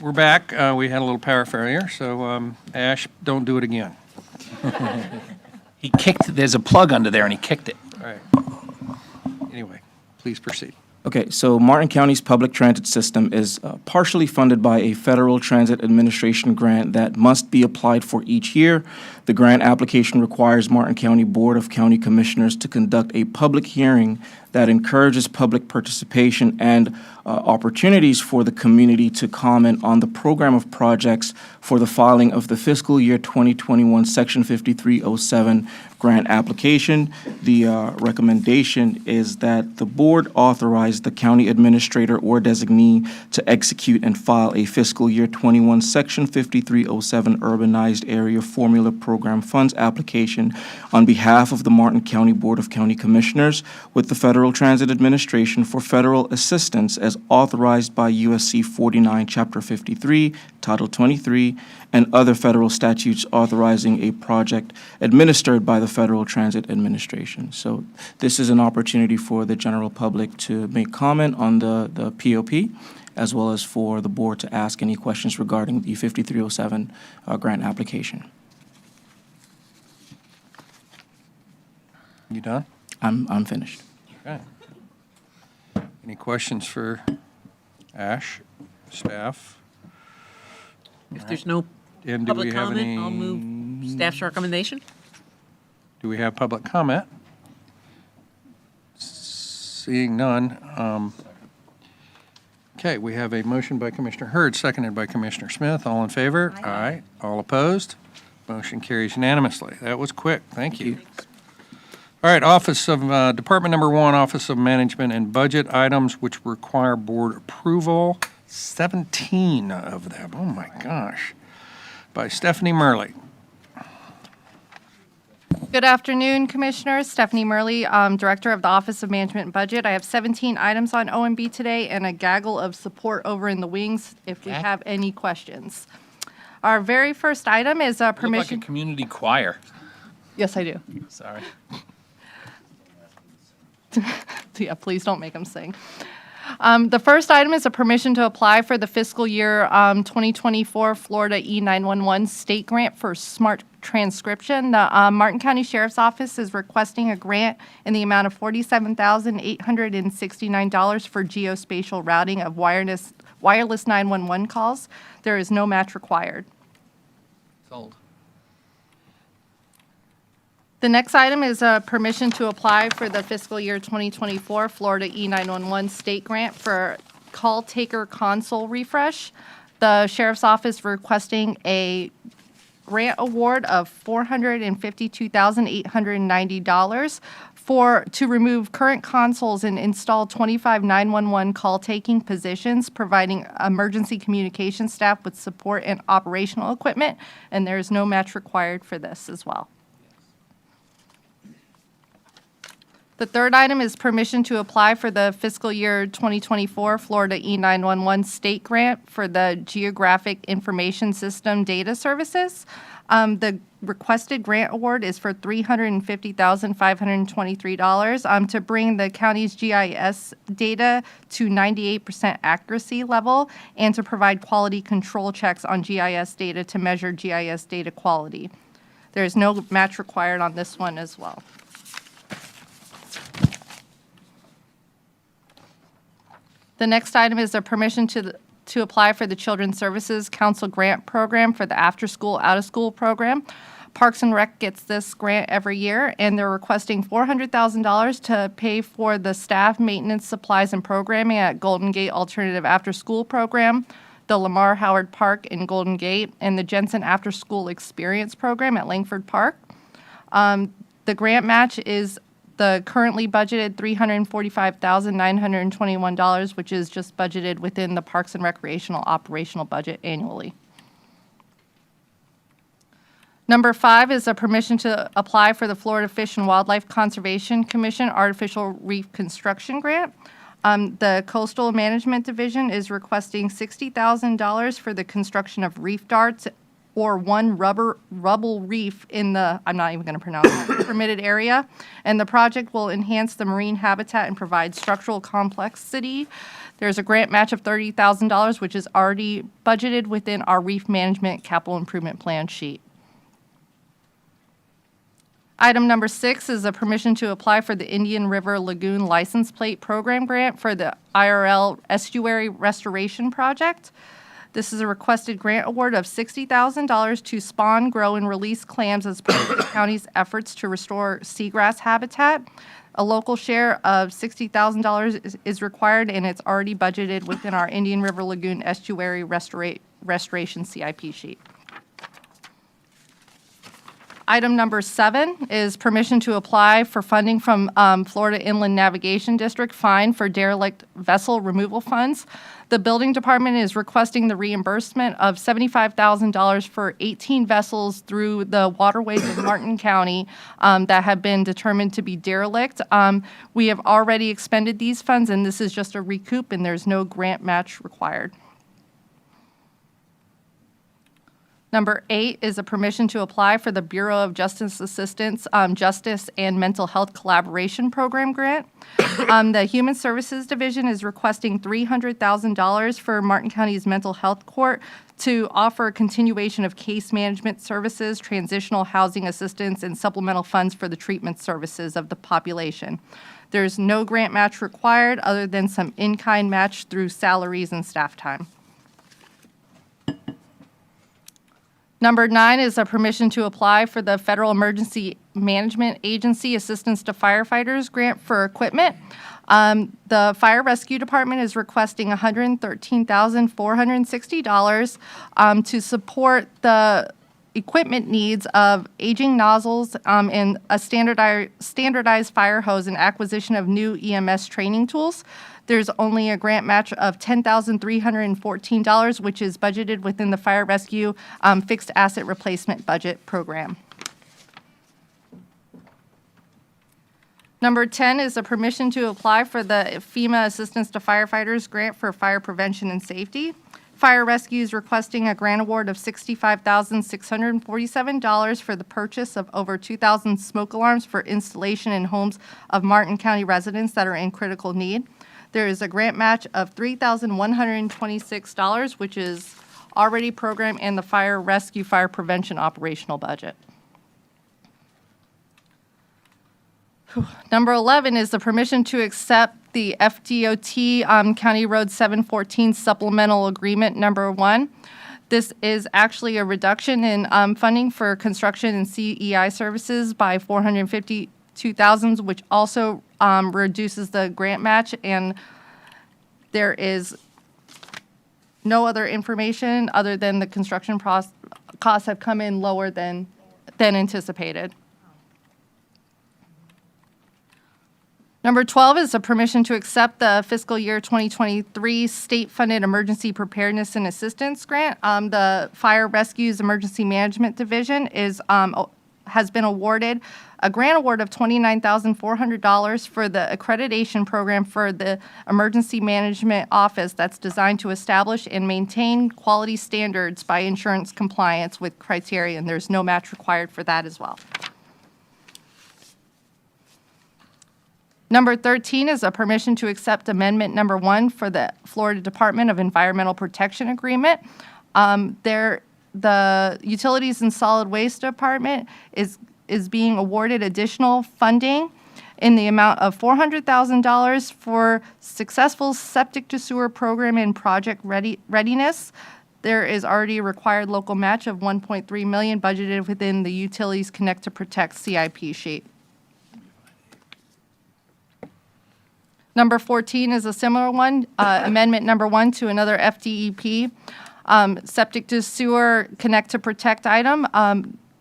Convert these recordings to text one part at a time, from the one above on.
we're back. We had a little power failure, so Ash, don't do it again. He kicked, there's a plug under there and he kicked it. All right. Anyway, please proceed. Okay, so Martin County's public transit system is partially funded by a Federal Transit Administration grant that must be applied for each year. The grant application requires Martin County Board of County Commissioners to conduct a public hearing that encourages public participation and opportunities for the community to comment on the program of projects for the filing of the fiscal year 2021 Section 5307 grant application. The recommendation is that the board authorize the county administrator or designee to execute and file a fiscal year 21 Section 5307 urbanized area formula program funds application on behalf of the Martin County Board of County Commissioners with the Federal Transit Administration for federal assistance as authorized by USC 49, Chapter 53, Title 23, and other federal statutes authorizing a project administered by the Federal Transit Administration. So this is an opportunity for the general public to make comment on the POP, as well as for the board to ask any questions regarding the 5307 grant application. You done? I'm finished. Okay. Any questions for Ash, staff? If there's no And do we public have comment, any? I'll move staff's recommendation. Do we have public comment? Seeing none. Okay, we have a motion by Commissioner Hurd, seconded by Commissioner Smith. All in favor? Aye. All opposed? Motion carries unanimously. That was quick. Thank you. All right, Office of, Department Number 1, Office of Management and Budget items which require board approval. 17 of them. Oh, my gosh. By Stephanie Murley. Good afternoon, Commissioners. Stephanie Murley, Director of the Office of Management and Budget. I have 17 items on OMB today and a gaggle of support over in the wings if we have any questions. Our very first item is You look like a permission. community choir. Yes, I do. Sorry. Yeah, please don't make them sing. The first item is a permission to apply for the fiscal year 2024 Florida E911 state grant for smart transcription. The Martin County Sheriff's Office is requesting a grant in the amount of $47,869 for geospatial routing of wireless 911 calls. There is no match required. Sold. The next item is a permission to apply for the fiscal year 2024 Florida E911 state grant for call taker console refresh. The Sheriff's Office requesting a grant award of $452,890 to remove current consoles and install 25 911 call taking positions, providing emergency communication staff with support and operational equipment, and there is no match required for this as well. The third item is permission to apply for the fiscal year 2024 Florida E911 state grant for the Geographic Information System Data Services. The requested grant award is for $350,523 to bring the county's GIS data to 98% accuracy level and to provide quality control checks on GIS data to measure GIS data quality. There is no match required on this one as well. The next item is a permission to apply for the Children's Services Council Grant Program for the after-school, out-of-school program. Parks and Rec gets this grant every year, and they're requesting $400,000 to pay for the staff, maintenance, supplies, and programming at Golden Gate Alternative After School Program, the Lamar Howard Park in Golden Gate, and the Jensen After School Experience Program at Langford Park. The grant match is the currently budgeted $345,921, which is just budgeted within the Parks and Recreational operational budget annually. Number 5 is a permission to apply for the Florida Fish and Wildlife Conservation Commission Artificial Reef Construction Grant. The Coastal Management Division is requesting $60,000 for the construction of reef darts or one rubble reef in the, I'm not even going to pronounce it, permitted area. And the project will enhance the marine habitat and provide structural complexity. There's a grant match of $30,000, which is already budgeted within our reef management capital improvement plan sheet. Item number 6 is a permission to apply for the Indian River Lagoon License Plate Program Grant for the IRL Estuary Restoration Project. This is a requested grant award of $60,000 to spawn, grow, and release clams as part of the county's efforts to restore seagrass habitat. A local share of $60,000 is required, and it's already budgeted within our Indian River Lagoon Estuary Restoration CIP sheet. Item number 7 is permission to apply for funding from Florida Inland Navigation District fine for derelict vessel removal funds. The building department is requesting the reimbursement of $75,000 for 18 vessels through the waterways of Martin County that have been determined to be derelict. We have already expended these funds, and this is just a recoup, and there's no grant match required. Number 8 is a permission to apply for the Bureau of Justice Assistance Justice and Mental Health Collaboration Program grant. The Human Services Division is requesting $300,000 for Martin County's Mental Health Court to offer a continuation of case management services, transitional housing assistance, and supplemental funds for the treatment services of the population. There's no grant match required other than some in-kind match through salaries and staff time. Number 9 is a permission to apply for the Federal Emergency Management Agency Assistance to Firefighters Grant for equipment. The Fire Rescue Department is requesting $113,460 to support the equipment needs of aging nozzles and a standardized fire hose and acquisition of new EMS training tools. There's only a grant match of $10,314, which is budgeted within the Fire Rescue Fixed Asset Replacement Budget Program. Number 10 is a permission to apply for the FEMA Assistance to Firefighters Grant for Fire Prevention and Safety. Fire Rescue is requesting a grant award of $65,647 for the purchase of over 2,000 smoke alarms for installation in homes of Martin County residents that are in critical need. There is a grant match of $3,126, which is already programmed in the Fire Rescue Fire Prevention operational budget. Number 11 is the permission to accept the FDOT County Road 714 Supplemental Agreement Number 1. This is actually a reduction in funding for construction and CEI services by $452,000, which also reduces the grant match, and there is no other information other than the construction costs have come in lower than anticipated. Number 12 is a permission to accept the fiscal year 2023 state-funded emergency preparedness and assistance grant. The Fire Rescue's Emergency Management Division has been awarded a grant award of $29,400 for the accreditation program for the Emergency Management Office that's designed to establish and maintain quality standards by insurance compliance with criteria, and there's no match required for that as well. Number 13 is a permission to accept Amendment Number 1 for the Florida Department of Environmental Protection Agreement. The Utilities and Solid Waste Department is being awarded additional funding in the amount of $400,000 for successful septic to sewer program and project readiness. There is already a required local match of $1.3 million budgeted within the Utilities Connect to Protect CIP sheet. Number 14 is a similar one, Amendment Number 1 to another FDEP, septic to sewer Connect to Protect item.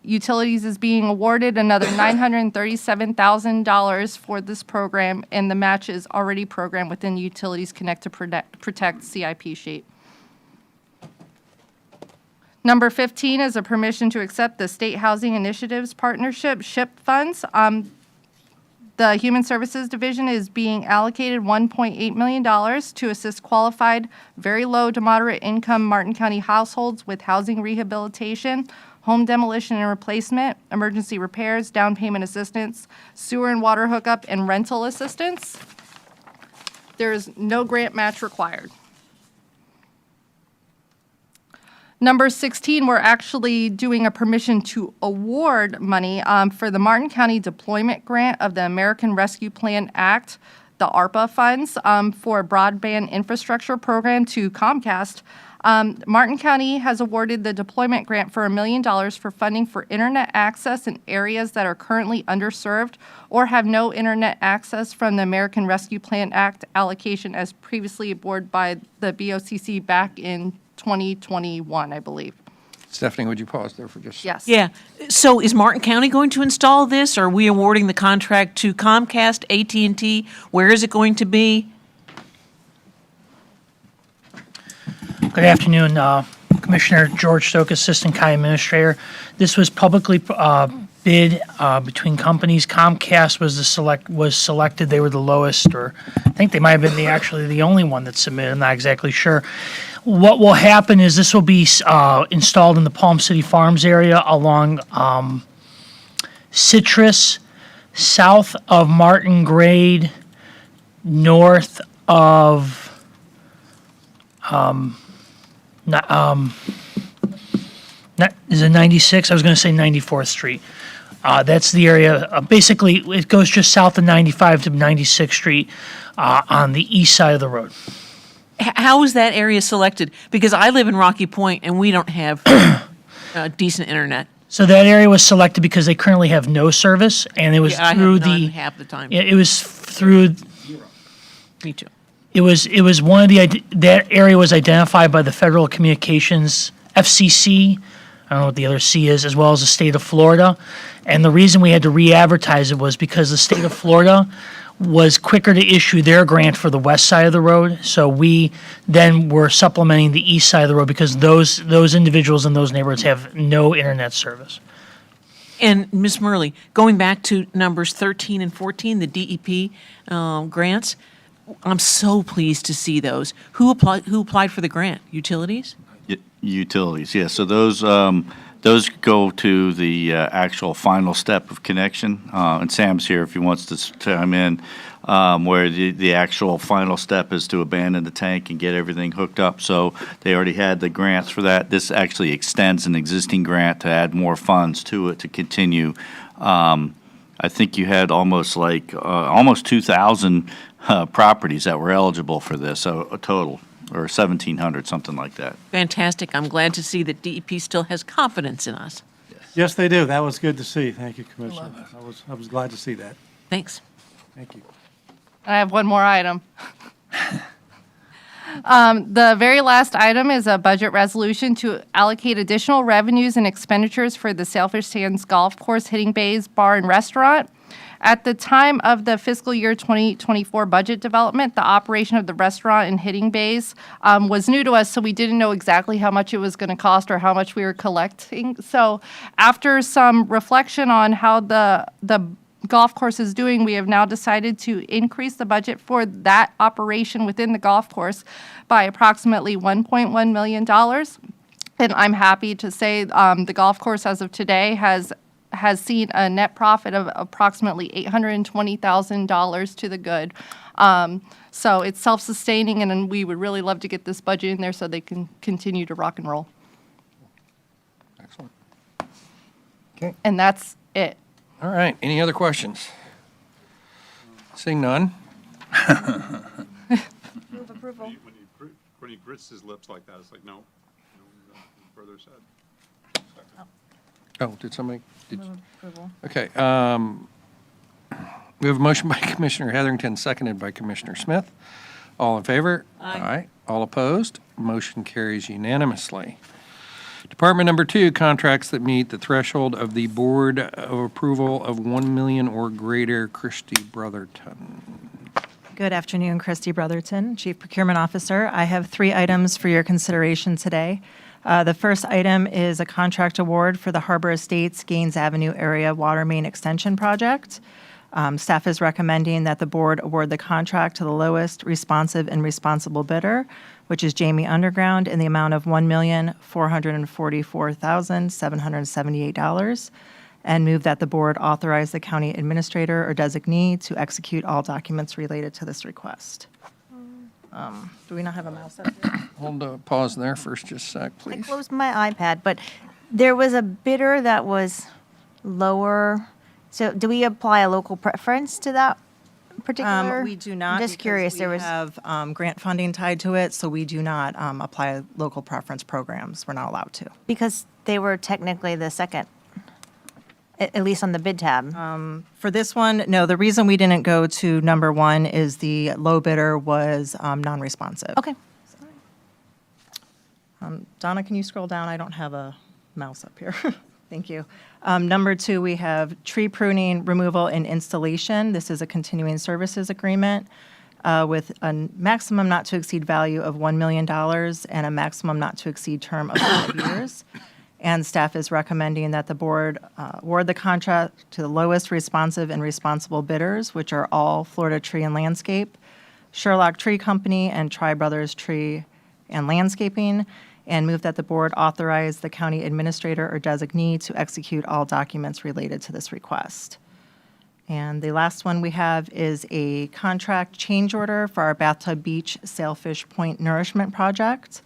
Utilities is being awarded another $937,000 for this program, and the match is already programmed within Utilities Connect to Protect CIP sheet. Number 15 is a permission to accept the State Housing Initiatives Partnership SHIP funds. The Human Services Division is being allocated $1.8 million to assist qualified, very low to moderate income Martin County households with housing rehabilitation, home demolition and replacement, emergency repairs, down payment assistance, sewer and water hookup, and rental assistance. There is no grant match required. Number 16, we're actually doing a permission to award money for the Martin County Deployment Grant of the American Rescue Plan Act, the ARPA funds, for broadband infrastructure program to Comcast. Martin County has awarded the deployment grant for $1 million for funding for internet access in areas that are currently underserved or have no internet access from the American Rescue Plan Act allocation as previously awarded by the BOCC back in 2021, I believe. Stephanie, would you pause there for just? Yes. Yeah. So is Martin County going to install this? Are we awarding the contract to Comcast, AT&T? Where is it going to be? Good afternoon, Commissioner George Stoke, Assistant County Administrator. This was publicly bid between companies. Comcast was selected. They were the lowest, or I think they might have been actually the only one that submitted. I'm not exactly sure. What will happen is this will be installed in the Palm City Farms area along Citrus, south of Martin Grade, north of is it 96? I was going to say 94th Street. That's the area. Basically, it goes just south of 95 to 96th Street on the east side of the road. How is that area selected? Because I live in Rocky Point and we don't have decent internet. So that area was selected because they currently have no service, and it was Yeah, I through have none the. half the time. It was through. Me too. It was one of that area was identified by the Federal Communications, FCC, I don't know what the other C is, as well as the state of Florida. And the reason we had to re-advertise it was because the state of Florida was quicker to issue their grant for the west side of the road. So we then were supplementing the east side of the road because those individuals in those neighborhoods have no internet service. And Ms. Murley, going back to numbers 13 and 14, the DEP grants, I'm so pleased to see those. Who applied for the grant? Utilities? Utilities, yes. So those go to the actual final step of connection. And Sam's here if he wants to chime in, where the actual final step is to abandon the tank and get everything hooked up. So they already had the grants for that. This actually extends an existing grant to add more funds to it to continue. I think you had almost 2,000 properties that were eligible for this, so a total, or 1,700, something like that. Fantastic. I'm glad to see that DEP still has confidence in us. Yes, they do. That was good to see. Thank you, Commissioner. I was glad to see that. Thanks. Thank you. I have one more item. The very last item is a budget resolution to allocate additional revenues and expenditures for the Sailfish Sands Golf Course, Hitting Bays Bar and Restaurant. At the time of the fiscal year 2024 budget development, the operation of the restaurant and Hitting Bays was new to us, so we didn't know exactly how much it was going to cost or how much we were collecting. So after some reflection on how the golf course is doing, we have now decided to increase the budget for that operation within the golf course by approximately $1.1 million. And I'm happy to say the golf course as of today has seen a net profit of approximately $820,000 to the good. So it's self-sustaining, and we would really love to get this budget in there so they can continue to rock and roll. Excellent. Okay, And that's it. all right. Any other questions? Seeing none. Move approval. When he grits his lips like that, it's like, no, further said. Oh, did somebody? Okay. We have a motion by Commissioner Heatherington, seconded by Commissioner Smith. All in favor? Aye. All opposed? Motion carries unanimously. Department number 2, contracts that meet the threshold of the Board of Approval of $1 million or greater. Christy Brotherton. Good afternoon, Christy Brotherton, Chief Procurement Officer. I have 3 items for your consideration today. The first item is a contract award for the Harbor Estates Gaines Avenue Area Water Main Extension Project. Staff is recommending that the board award the contract to the lowest responsive and responsible bidder, which is Jamie Underground, in the amount of $1,444,778, and move that the board authorize the county administrator or designee to execute all documents related to this request. Do we not have a mouse up here? Hold a pause there for just a sec, I please. closed my iPad, but there was a bidder that was lower. So do we apply a local preference to that particular? We do not. Just because curious, we there was, have grant funding tied to it, so we do not apply local preference programs. We're not allowed to. because they were technically the second, at least on the bid tab. For this one, no, the reason we didn't go to number one is the low bidder was non-responsive. Okay. Donna, can you scroll down? I don't have a mouse up here. Thank you. Number two, we have tree pruning, removal, and installation. This is a continuing services agreement with a maximum not to exceed value of $1 million and a maximum not to exceed term of 5 years. And staff is recommending that the board award the contract to the lowest responsive and responsible bidders, which are all Florida Tree and Landscape, Sherlock Tree Company, and Tri Brothers Tree and Landscaping, and move that the board authorize the county administrator or designee to execute all documents related to this request. And the last one we have is a contract change order for our Bathtub Beach Sailfish Point Nourishment Project.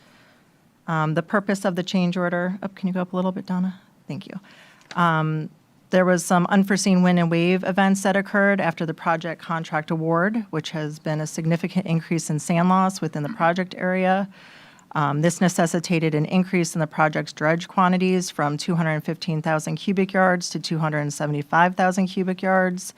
The purpose of the change order, can you go up a little bit, Donna? Thank you. There was some unforeseen wind and wave events that occurred after the project contract award, which has been a significant increase in sand loss within the project area. This necessitated an increase in the project's dredge quantities from 215,000 cubic yards to 275,000 cubic yards.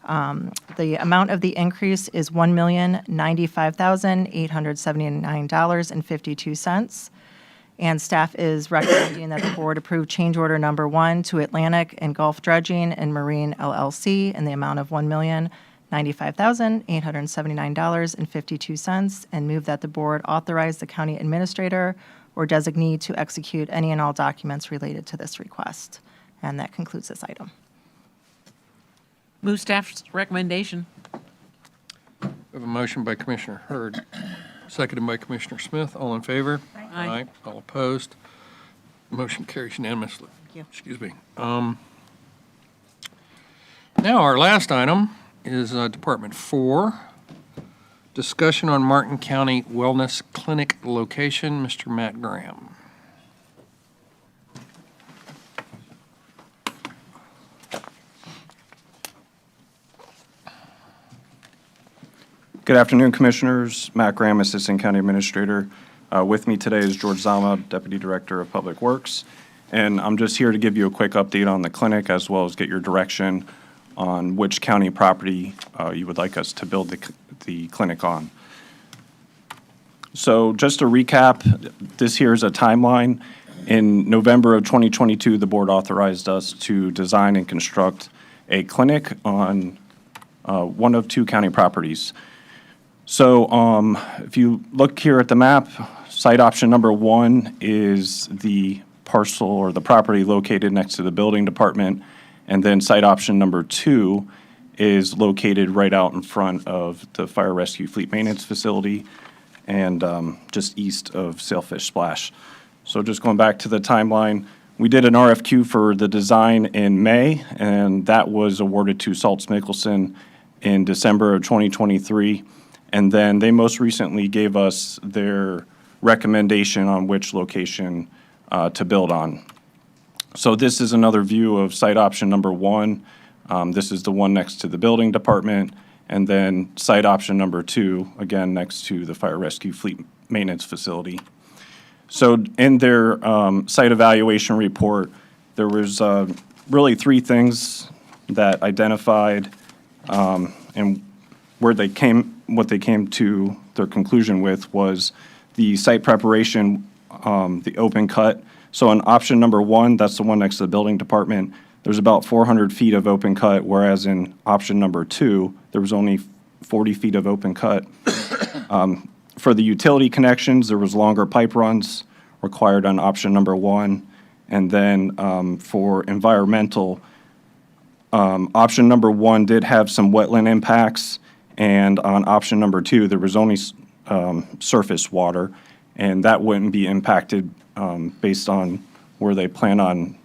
The amount of the increase is $1,095,879.52. And staff is recommending that the board approve change order number one to Atlantic and Gulf Dredging and Marine LLC in the amount of $1,095,879.52 and move that the board authorize the county administrator or designee to execute any and all documents related to this request. And that concludes this item. Move staff's recommendation. We have a motion by Commissioner Hurd, seconded by Commissioner Smith. All in favor? Aye. All opposed? Motion carries unanimously. Thank you. Excuse me. Now, our last item is Department 4, discussion on Martin County Wellness Clinic location. Mr. Matt Graham. Good afternoon, Commissioners. Matt Graham, Assistant County Administrator. With me today is George Zama, Deputy Director of Public Works. And I'm just here to give you a quick update on the clinic as well as get your direction on which county property you would like us to build the clinic on. So just to recap, this here is a timeline. In November of 2022, the board authorized us to design and construct a clinic on one of two county properties. So if you look here at the map, site option number one is the parcel or the property located next to the building department. And then site option number two is located right out in front of the Fire Rescue Fleet Maintenance Facility and just east of Sailfish Splash. So just going back to the timeline, we did an RFQ for the design in May, and that was awarded to Saltz Mickelson in December of 2023. And then they most recently gave us their recommendation on which location to build on. So this is another view of site option number one. This is the one next to the building department. And then site option number two, again, next to the Fire Rescue Fleet Maintenance Facility. So in their site evaluation report, there was really three things that identified and what they came to their conclusion with was the site preparation, the open cut. So on option number one, that's the one next to the building department, there's about 400 feet of open cut, whereas in option number two, there was only 40 feet of open cut. For the utility connections, there was longer pipe runs required on option number one. And then for environmental, Option number 1 did have some wetland impacts, and on option number 2, there was only surface water, and that wouldn't be impacted based on where they plan on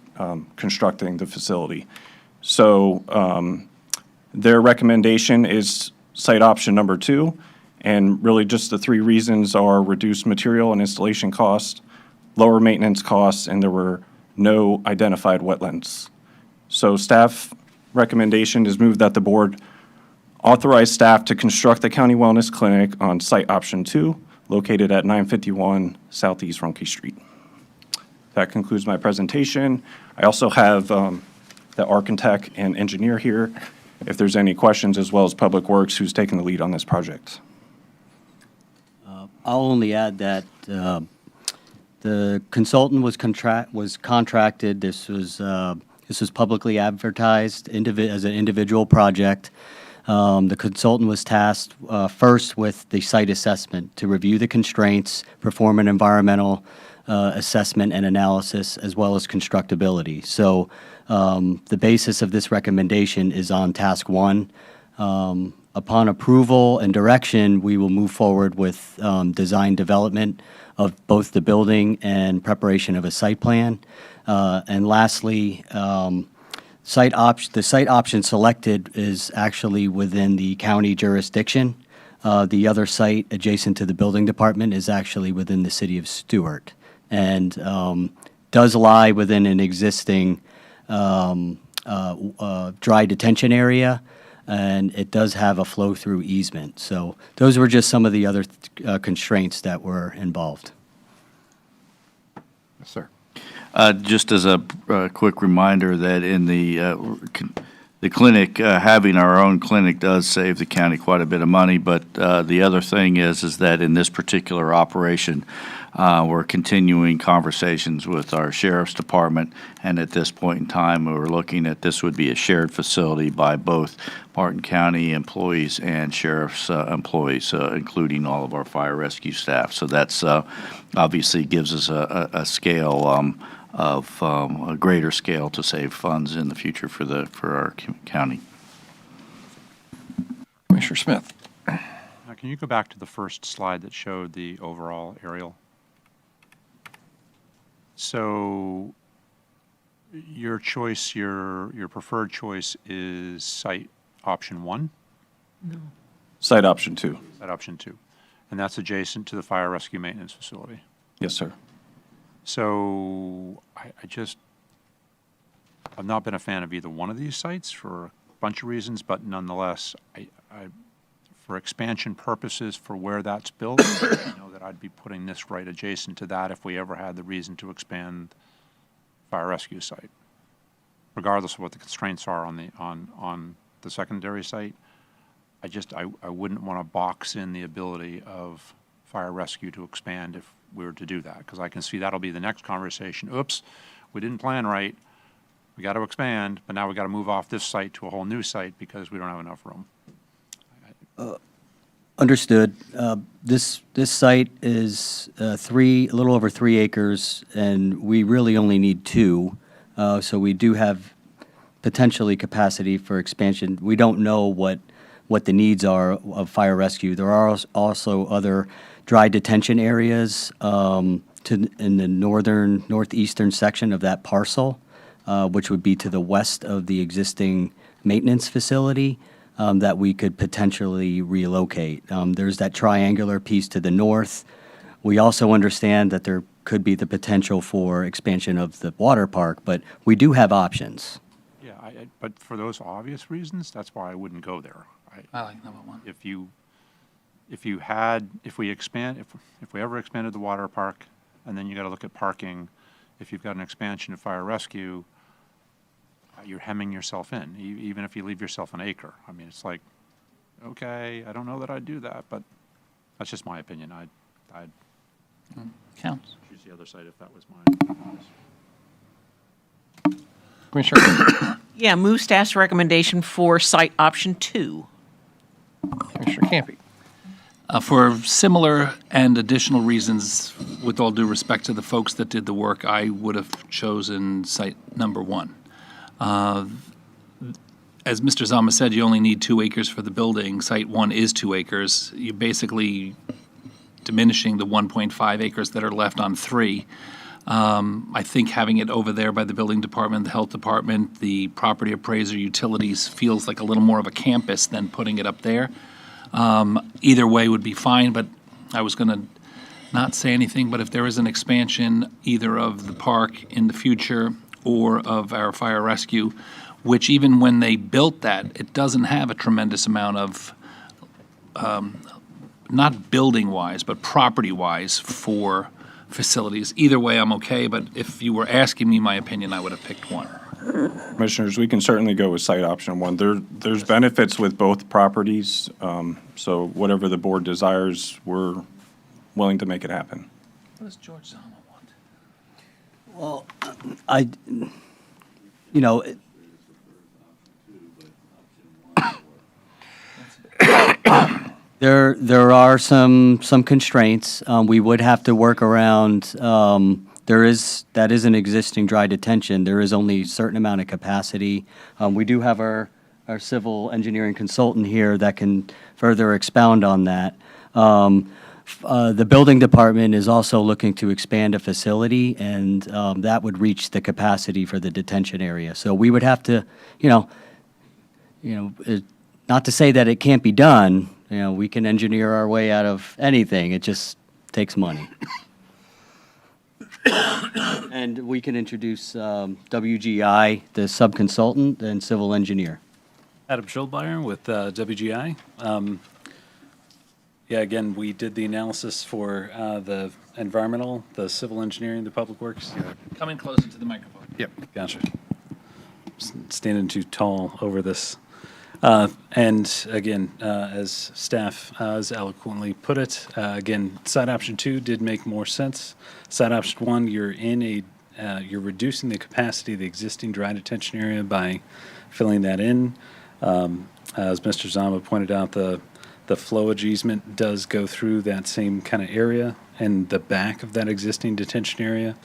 constructing the facility. So their recommendation is site option number 2, and really just the 3 reasons are reduced material and installation cost, lower maintenance costs, and there were no identified wetlands. So staff recommendation is moved that the board authorize staff to construct the county wellness clinic on site option 2, located at 951 Southeast Rumpke Street. That concludes my presentation. I also have the architect and engineer here, if there's any questions, as well as Public Works, who's taking the lead on this project. I'll only add that the consultant was contracted. This was publicly advertised as an individual project. The consultant was tasked first with the site assessment to review the constraints, perform an environmental assessment and analysis, as well as constructability. So the basis of this recommendation is on task 1. Upon approval and direction, we will move forward with design development of both the building and preparation of a site plan. And lastly, the site option selected is actually within the county jurisdiction. The other site adjacent to the building department is actually within the city of Stuart, and does lie within an existing dry detention area, and it does have a flow-through easement. So those were just some of the other constraints that were involved. Yes, sir. Just as a quick reminder that in the clinic, having our own clinic does save the county quite a bit of money, but the other thing is that in this particular operation, we're continuing conversations with our sheriff's department, and at this point in time, we're looking at this would be a shared facility by both Martin County employees and sheriff's employees, including all of our fire rescue staff. So that's obviously gives us a scale of a greater scale to save funds in the future for our county. Commissioner Smith. Now, can you go back to the first slide that showed the overall aerial? So your choice, your preferred choice is site option 1? Site option 2. Site option 2. And that's adjacent to the fire rescue maintenance facility. Yes, sir. So I've not been a fan of either one of these sites for a bunch of reasons, but nonetheless, for expansion purposes for where that's built, I know that I'd be putting this right adjacent to that if we ever had the reason to expand fire rescue site. Regardless of what the constraints are on the secondary site, I wouldn't want to box in the ability of fire rescue to expand if we were to do that, because I can see that'll be the next conversation. Oops, we didn't plan right. We got to expand, but now we got to move off this site to a whole new site because we don't have enough room. Understood. This site is a little over 3 acres, and we really only need 2. So we do have potentially capacity for expansion. We don't know what the needs are of fire rescue. There are also other dry detention areas in the northeastern section of that parcel, which would be to the west of the existing maintenance facility. That we could potentially relocate. There's that triangular piece to the north. We also understand that there could be the potential for expansion of the water park, but we do have options. Yeah, but for those obvious reasons, that's why I wouldn't go there. I like number 1. If we ever expanded the water park, and then you got to look at parking, if you've got an expansion of fire rescue, you're hemming yourself in, even if you leave yourself an acre. I mean, it's like, okay, I don't know that I'd do that, but that's just my opinion. I'd Counts. choose the other side if that was mine. Commissioner. Yeah, move staff's recommendation for site option 2. Commissioner Campy. For similar and additional reasons, with all due respect to the folks that did the work, I would have chosen site number 1. as Mr. Zama said, you only need 2 acres for the building. Site 1 is 2 acres. You're basically diminishing the 1.5 acres that are left on 3. I think having it over there by the building department, the health department, the property appraiser, utilities feels like a little more of a campus than putting it up there. Either way would be fine, but I was going to not say anything, but if there is an expansion either of the park in the future or of our fire rescue, which even when they built that, it doesn't have a tremendous amount of, not building-wise, but property-wise for facilities. Either way, I'm okay, but if you were asking me my opinion, I would have picked 1. Commissioners, we can certainly go with site option 1. There's benefits with both properties, so whatever the board desires, we're willing to make it happen. What does George Zama want? Well, you know, there are some constraints. We would have to work around, that is an existing dry detention. There is only a certain amount of capacity. We do have our civil engineering consultant here that can further expound on that. The building department is also looking to expand a facility, and that would reach the capacity for the detention area. So we would have to, not to say that it can't be done. We can engineer our way out of anything. It just takes money. And we can introduce WGI, the subconsultant and civil engineer. Adam Schildmeyer with WGI. Yeah, again, we did the analysis for the environmental, the civil engineering, the public works. Come in closer to the microphone. Yep, gotcha. Standing too tall over this. And again, as staff has eloquently put it, again, site option 2 did make more sense. Site option 1, you're reducing the capacity of the existing dry detention area by filling that in. As Mr. Zama pointed out, the flowage easement does go through that same kind of area in the back of that existing detention area.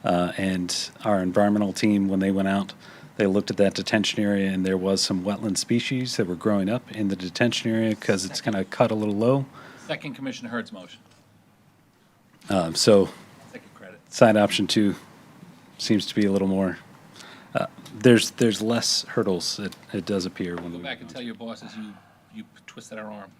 And our environmental team, when they went out, they looked at that detention area, and there was some wetland species that were growing up in the detention area because it's kind of cut a little low. Second Commissioner Hurd's motion. So Second credit. side option 2 seems to be a little more, there's less hurdles, it does appear. When Go back and tell your bosses you twisted our arm.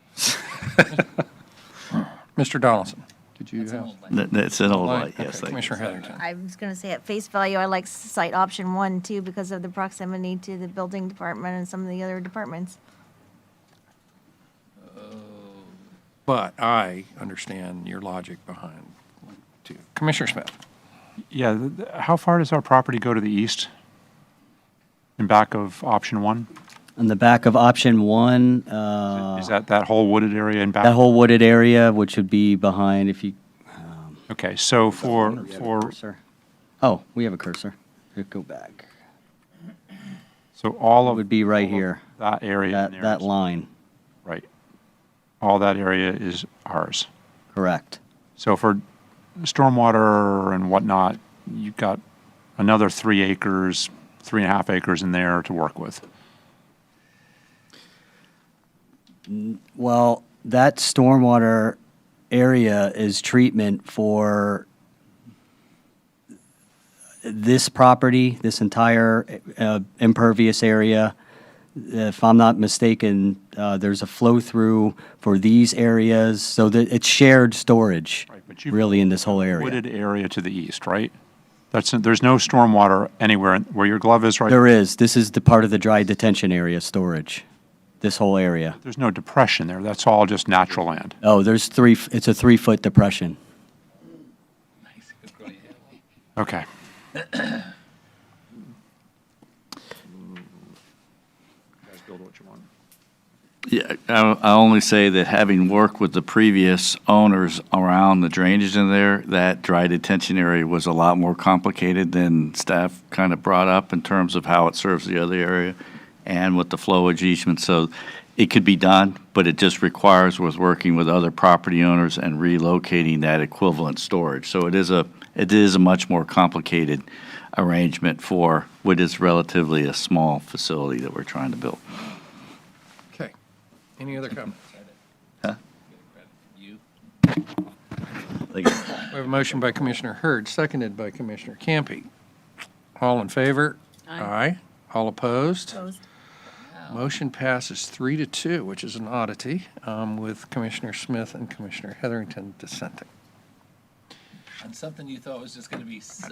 Mr. Donaldson, did you That's an have? old light. That's an old Light? light, yes. Okay, thank you. Commissioner Heatherington. I was going to say at face value, I like site option 1 too because of the proximity to the building department and some of the other departments. But I understand your logic behind 2. Commissioner Smith? Yeah, how far does our property go to the east? In back of option 1? On the back of option 1, Is that whole wooded area in back? that whole wooded area, which would be behind if you, Okay, so for, cursor. Oh, we have a cursor. Go back. so all It of. would be right all of here, That area in there that is- line, Right. All that area is ours. correct. So for stormwater and whatnot, you've got another 3 acres, 3.5 acres in there to work with. Well, that stormwater area is treatment for this property, this entire impervious area. If I'm not mistaken, there's a flow-through for these areas, so that it's shared storage, Right, but you've really, in this whole area. Wooded area to the east, right? There's no stormwater anywhere where your glove is, right? There is. This is the part of the dry detention area storage, this whole area. There's no depression there. That's all just natural land. Oh, it's a 3-foot depression. Nice. Good girl, you had. Okay. Guys build what you want. Yeah, I only say that having worked with the previous owners around the drainage in there, that dry detention area was a lot more complicated than staff kind of brought up in terms of how it serves the other area and with the flowage easement. So it could be done, but it just requires with working with other property owners and relocating that equivalent storage. So it is it is a much more complicated arrangement for what is relatively a small facility that we're trying to build. Okay. Any other comments? Huh? You. Like, We have a motion by Commissioner Hurd, seconded by Commissioner Campy. All in favor? Aye. All opposed? Motion passes 3-2, which is an oddity, with Commissioner Smith and Commissioner Heatherington dissenting. On something you thought was just going to be so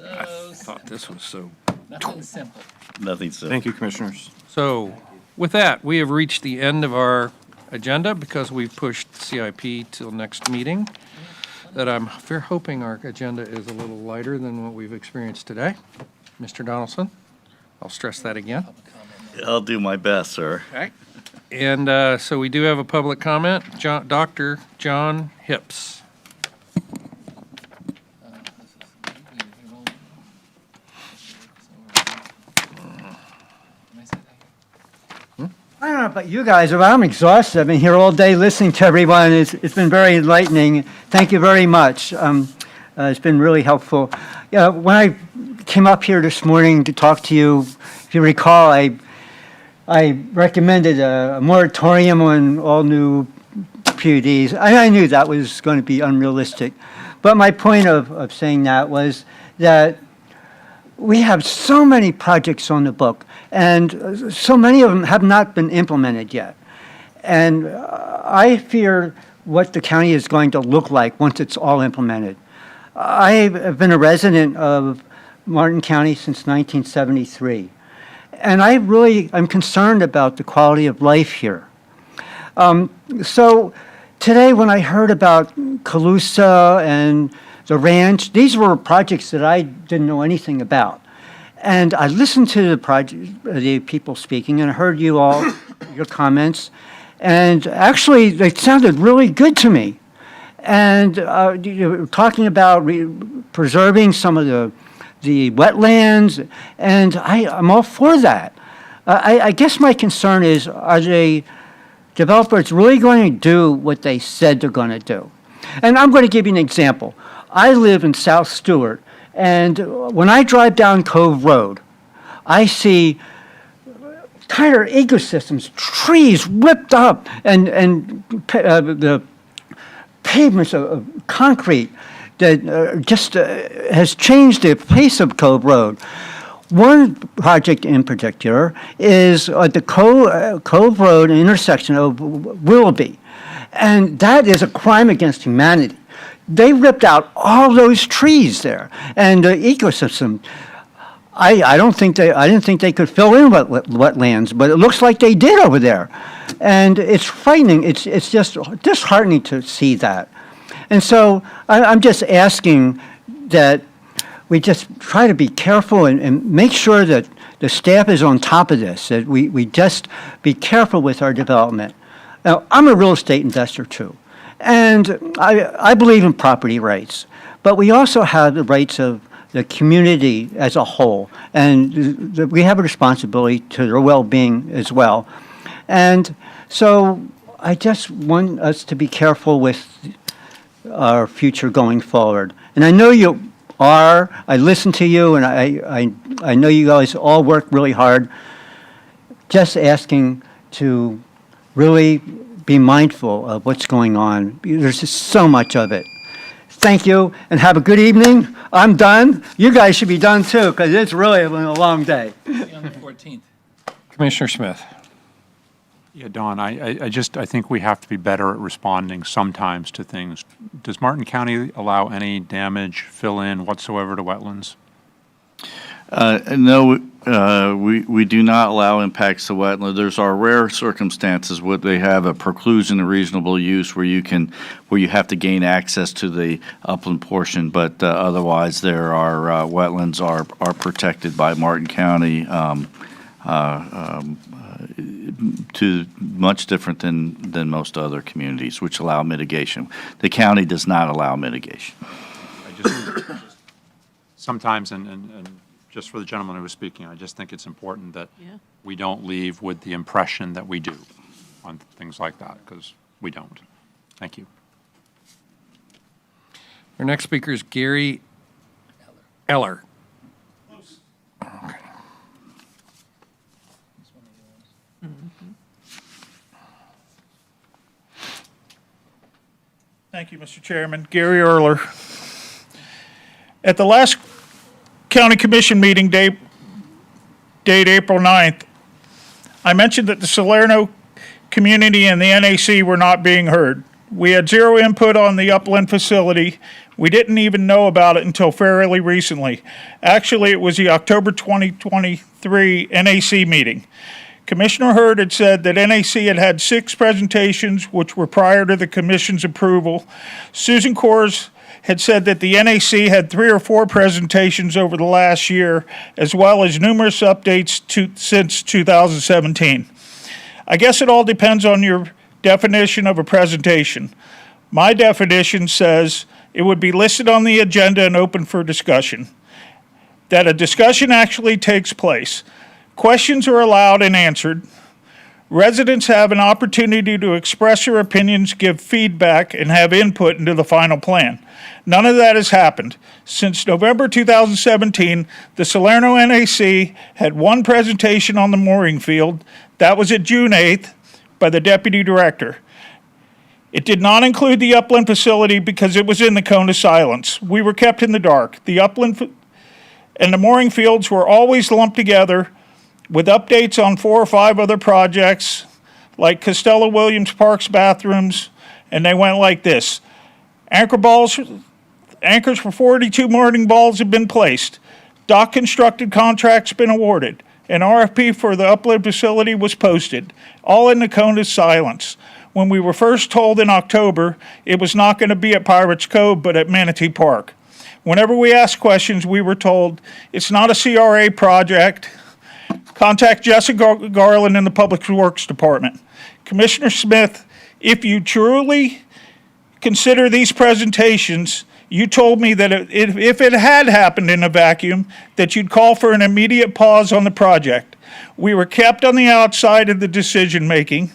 Thought this was so. nothing simple. nothing so. Thank you, Commissioners. So with that, we have reached the end of our agenda because we've pushed CIP till next meeting. That I'm hoping our agenda is a little lighter than what we've experienced today. Mr. Donaldson, I'll stress that again. I'll do my best, sir. Okay. And so we do have a public comment. Dr. John Hips. I don't know about you guys, but I'm exhausted. I've been here all day listening to everyone. It's been very enlightening. Thank you very much. It's been really helpful. When I came up here this morning to talk to you, if you recall, I recommended a moratorium on all new PUDs. I knew that was going to be unrealistic. But my point of saying that was that we have so many projects on the book, and so many of them have not been implemented yet. And I fear what the county is going to look like once it's all implemented. I have been a resident of Martin County since 1973, and I'm concerned about the quality of life here. So today when I heard about Calusa and the ranch, these were projects that I didn't know anything about. And I listened to the people speaking, and I heard you all, your comments, and actually they sounded really good to me. And you were talking about preserving some of the wetlands, and I'm all for that. I guess my concern is, are the developers really going to do what they said they're going to do? And I'm going to give you an example. I live in South Stewart, and when I drive down Cove Road, I see entire ecosystems, trees ripped up, and the pavements of concrete that just has changed the face of Cove Road. One project in particular is at the Cove Road intersection of Willoughby, and that is a crime against humanity. They ripped out all those trees there, and the ecosystem. I didn't think they could fill in wetlands, but it looks like they did over there, and it's frightening. It's just disheartening to see that, and so I'm just asking that we just try to be careful and make sure that the staff is on top of this. That we just be careful with our development. Now, I'm a real estate investor too. And I believe in property rights, but we also have the rights of the community as a whole, and we have a responsibility to their well-being as well. And so I just want us to be careful with our future going forward. And I know you are. I listen to you, and I know you guys all work really hard. Just asking to really be mindful of what's going on. There's just so much of it. Thank you, and have a good evening. I'm done. You guys should be done too, because it's really been a long day. See you on the 14th. Commissioner Smith. Yeah, Don, I think we have to be better at responding sometimes to things. Does Martin County allow any damage, fill-in whatsoever to wetlands? No, we do not allow impacts to wetland. There's our rare circumstances where they have a preclusion of reasonable use where you have to gain access to the upland portion, but otherwise there are wetlands are protected by Martin County to much different than most other communities, which allow mitigation. The county does not allow mitigation. Sometimes, and just for the gentleman who was speaking, I just think it's important that we don't leave with the impression that we do on things like that, because we don't. Thank you. Our next speaker is Gary Eller. Thank you, Mr. Chairman. Gary Erler. At the last County Commission meeting, date April 9th, I mentioned that the Salerno community and the NAC were not being heard. We had zero input on the Upland facility. We didn't even know about it until fairly recently. Actually, it was the October 2023 NAC meeting. Commissioner Hurd had said that NAC had had 6 presentations, which were prior to the commission's approval. Susan Kors had said that the NAC had 3 or 4 presentations over the last year, as well as numerous updates since 2017. I guess it all depends on your definition of a presentation. My definition says it would be listed on the agenda and open for discussion. That a discussion actually takes place. Questions are allowed and answered. Residents have an opportunity to express their opinions, give feedback, and have input into the final plan. None of that has happened. Since November 2017, the Salerno NAC had 1 presentation on the mooring field. That was at June 8th by the Deputy Director. It did not include the Upland facility because it was in the cone of silence. We were kept in the dark. The Upland and the mooring fields were always lumped together with updates on 4 or 5 other projects like Costello Williams Park's bathrooms, and they went like this. Anchors for 42 mooring balls have been placed. Dock constructed contracts been awarded. An RFP for the Upland facility was posted, all in the cone of silence. When we were first told in October, it was not going to be at Pirates Cove, but at Manatee Park. Whenever we asked questions, we were told, it's not a CRA project. Contact Jessica Garland in the Public Works Department. Commissioner Smith, if you truly consider these presentations, you told me that if it had happened in a vacuum, that you'd call for an immediate pause on the project. We were kept on the outside of the decision-making,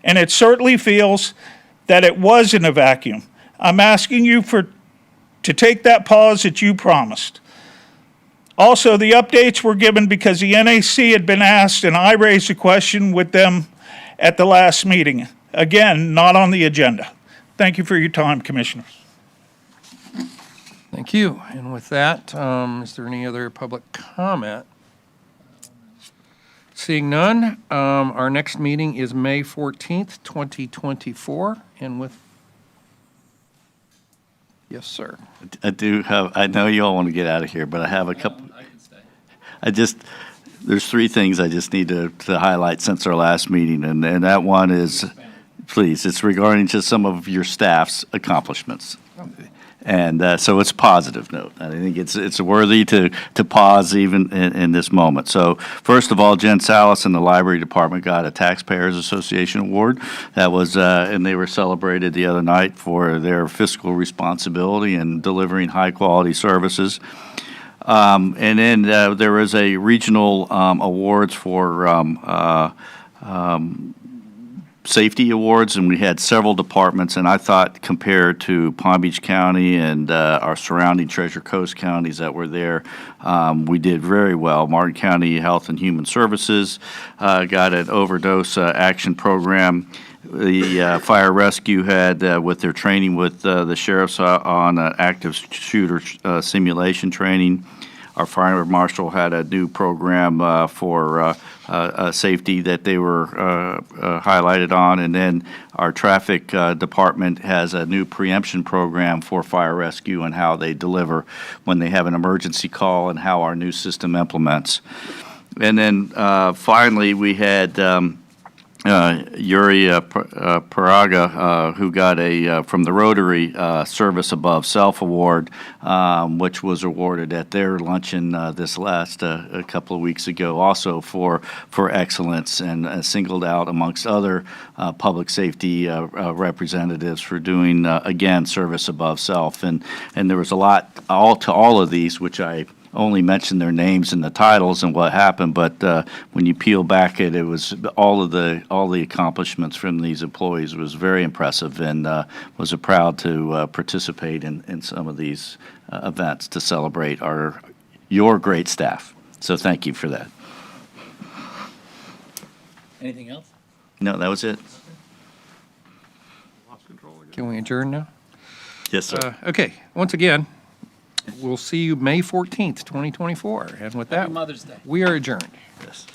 and it certainly feels that it was in a vacuum. I'm asking you to take that pause that you promised. Also, the updates were given because the NAC had been asked, and I raised a question with them at the last meeting. Again, not on the agenda. Thank you for your time, Commissioners. Thank you. And with that, is there any other public comment? Seeing none, our next meeting is May 14th, 2024. And with, yes, sir. I know you all want to get out of here, but I have a couple. There's 3 things I just need to highlight since our last meeting, and that one is, please, it's regarding just some of your staff's accomplishments. And so it's a positive note. I think it's worthy to pause even in this moment. So first of all, Jen Salas and the Library Department got a Taxpayers Association Award. That was, and they were celebrated the other night for their fiscal responsibility and delivering high-quality services. And then there was a regional awards for safety awards, and we had several departments, and I thought compared to Palm Beach County and our surrounding Treasure Coast counties that were there, we did very well. Martin County Health and Human Services got an overdose action program. The fire rescue had, with their training with the sheriffs on active shooter simulation training. Our fire marshal had a new program for safety that they were highlighted on. And then our traffic department has a new preemption program for fire rescue and how they deliver when they have an emergency call and how our new system implements. And then finally, we had Yuri Paraga, who got a from the Rotary Service Above Self Award, which was awarded at their luncheon this last a couple of weeks ago, also for excellence, and singled out amongst other public safety representatives for doing again service above self. And there was a lot all of these, which I only mentioned their names and the titles and what happened, but when you peel back it was all the accomplishments from these employees was very impressive, and was proud to participate in some of these events to celebrate our your great staff. So thank you for that. Anything else? No, that was it. Can we adjourn now? Yes, sir. Okay, once again, we'll see you May 14th, 2024. And with that, Mother's Day. we are adjourned. Yes.